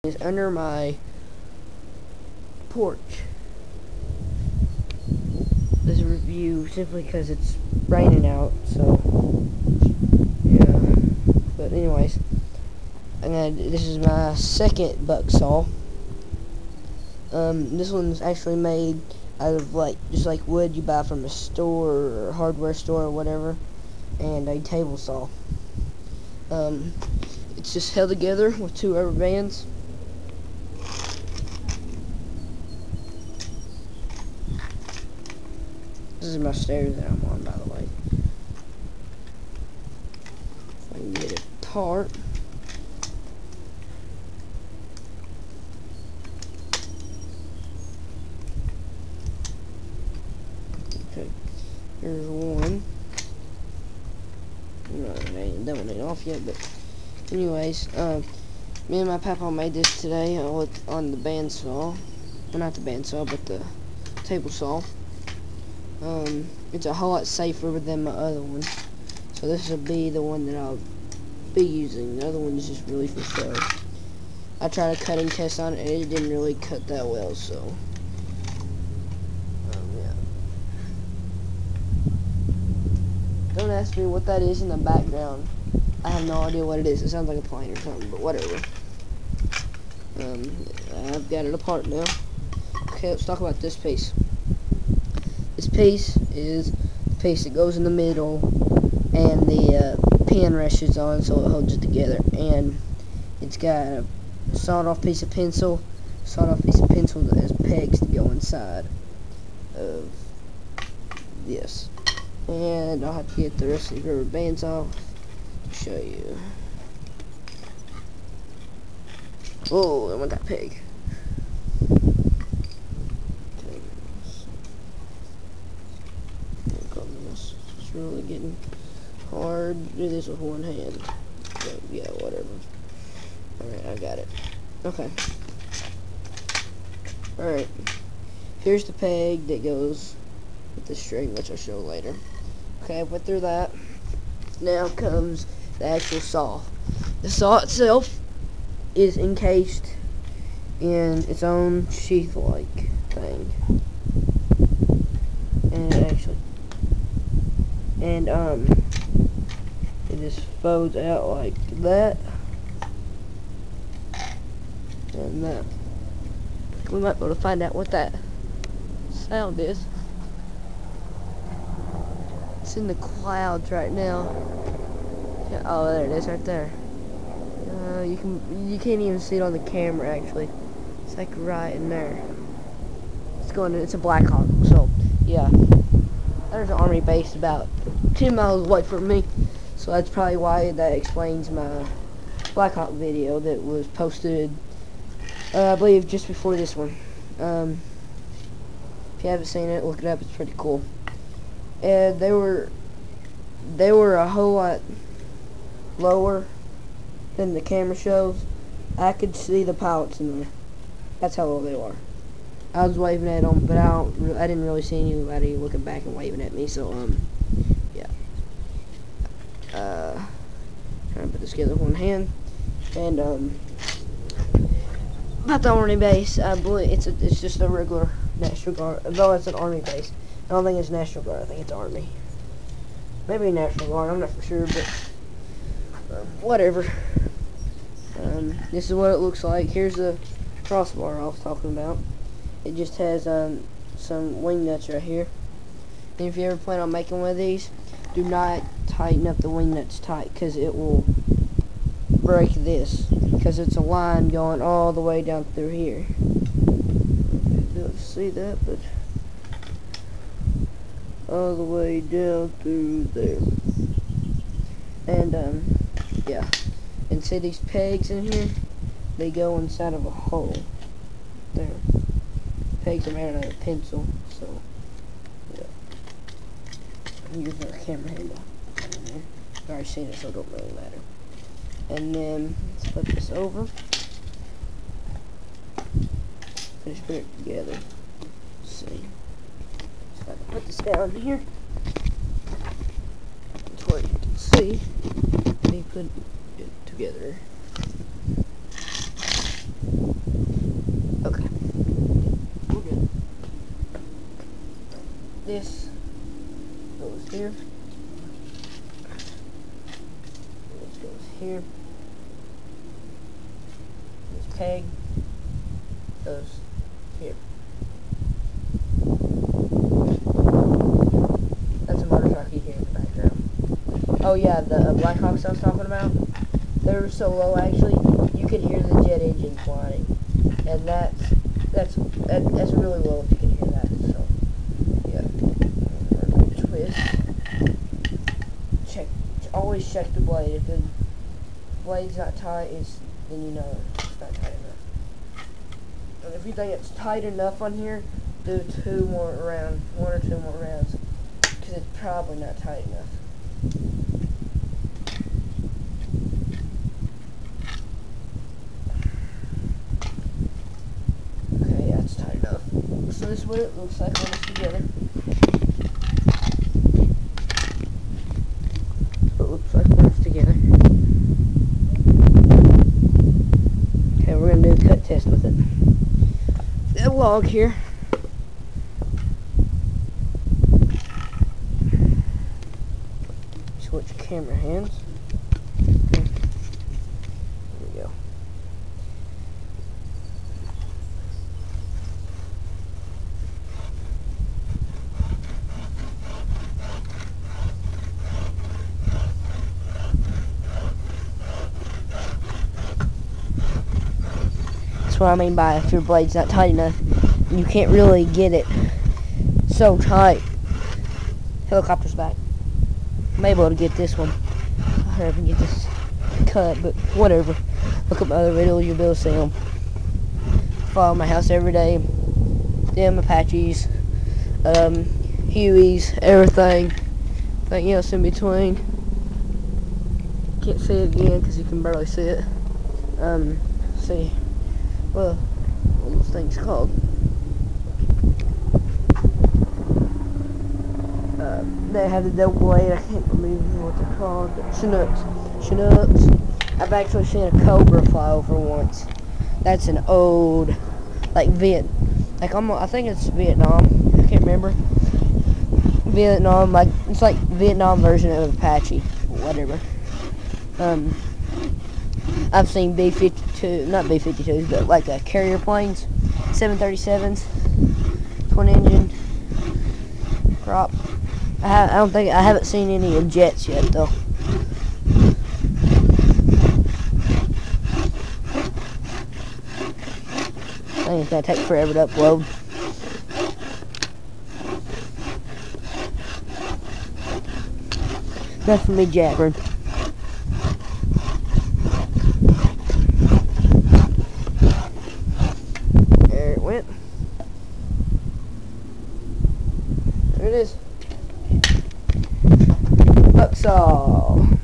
is under my porch. This review simply because it's raining out, so yeah. But anyways, this is my second buck saw. This one's actually made out of just like wood you buy from a store or hardware store or whatever, and a table saw. It's just held together with two rubber bands. This is my stairs that I'm on, by the way. If I can get it apart. Okay, here's one. No, that one ain't off yet, but anyways, me and my papa made this today on the bandsaw. Well, not the bandsaw, but the table saw. It's a whole lot safer than my other one, so this will be the one that I'll be using. The other one is just really for show. I tried a cutting test on it and it didn't really cut that well, so yeah. Don't ask me what that is in the background. I have no idea what it is. It sounds like a plane or something, but whatever. I've got it apart now. Okay, let's talk about this piece. This piece is the piece that goes in the middle, and the pin rests on, so it holds it together. And it's got a sawed-off piece of pencil that has pegs to go inside of this. And I'll have to get the rest of the rubber bands off to show you. Oh, I want that peg. It's really getting hard to do this with one hand. So, yeah, whatever. Alright, I got it. Okay. Alright. Here's the peg that goes with the string, which I'll show later. Okay, I went through that. Now comes the actual saw. The saw itself is encased in its own sheath-like thing. And it just folds out like that and that. We might be able to find out what that sound is. It's in the clouds right now. Oh, there it is, right there. You can't even see it on the camera actually. It's like right in there. It's a Black Hawk, so yeah. There's an army base about 10 miles away from me, so that's probably why that explains my Black Hawk video that was posted, I believe, just before this one. If you haven't seen it, look it up. It's pretty cool. And they were a whole lot lower than the camera shows. I could see the pilots in there. That's how low they were. I was waving at them, but I didn't really see anybody looking back and waving at me, so, yeah. Trying to put this together with one hand. And, about the Army base, I believe it's just a regular National Guard, though it's an Army base. I don't think it's National Guard, I think it's Army. Maybe National Guard, I'm not for sure, but, whatever. This is what it looks like. Here's the crossbar I was talking about. It just has some wing nuts right here. And if you ever plan on making one of these, do not tighten up the wing nuts tight, because it will break this. Because it's a line going all the way down through here. You don't see that, but all the way down through there. And yeah. And see these pegs in here? They go inside of a hole. There. Pegs are made out of a pencil, so yeah. I'm using our camera handle. I've already seen it, so it don't really matter. And then let's put this over. Finish putting it together. Let's see. So I can put this down here. That's where you can see me put it together. this goes here. This goes here. This peg goes here. That's a motorcycle you hear in the background. Oh yeah, the Blackhawks I was talking about, they were so low actually, you could hear the jet engine flying. And that's really low if you can hear that, so yeah. Twist. Always check the blade. If the blade's not tight, then you know it's not tight enough. And if you think it's tight enough on here, do one or two more rounds, because it's probably not tight enough. Okay, that's tight enough. So this is what it looks like when it's together. Looks like when it's together. Okay, we're gonna do a cut test with it. That log here. Switch camera hands. Okay. There we go. That's what I mean by if your blade's not tight enough, you can't really get it so tight. Helicopter's back. I'm able to get this one. I hurry up and get this cut, but whatever. Look at my other videos, you'll be able to see them. Follow my house every day. Them Apaches, Hueys, everything else in between. Can't see it again because you can barely see it. See. Well, what those things called? They have the double blade. I can't believe what they're called. But Chinooks. I've actually seen a cobra fly over once. That's an old, like I think it's Vietnam. I can't remember. Vietnam, it's like Vietnam version of Apache, whatever. I've seen B-52, not B-52s, but like carrier planes, 737s, twin engine, prop. I haven't seen any of jets yet though. I think it's gonna take forever to upload. That's for me jabbering. There it went. There it is. Bucksaw.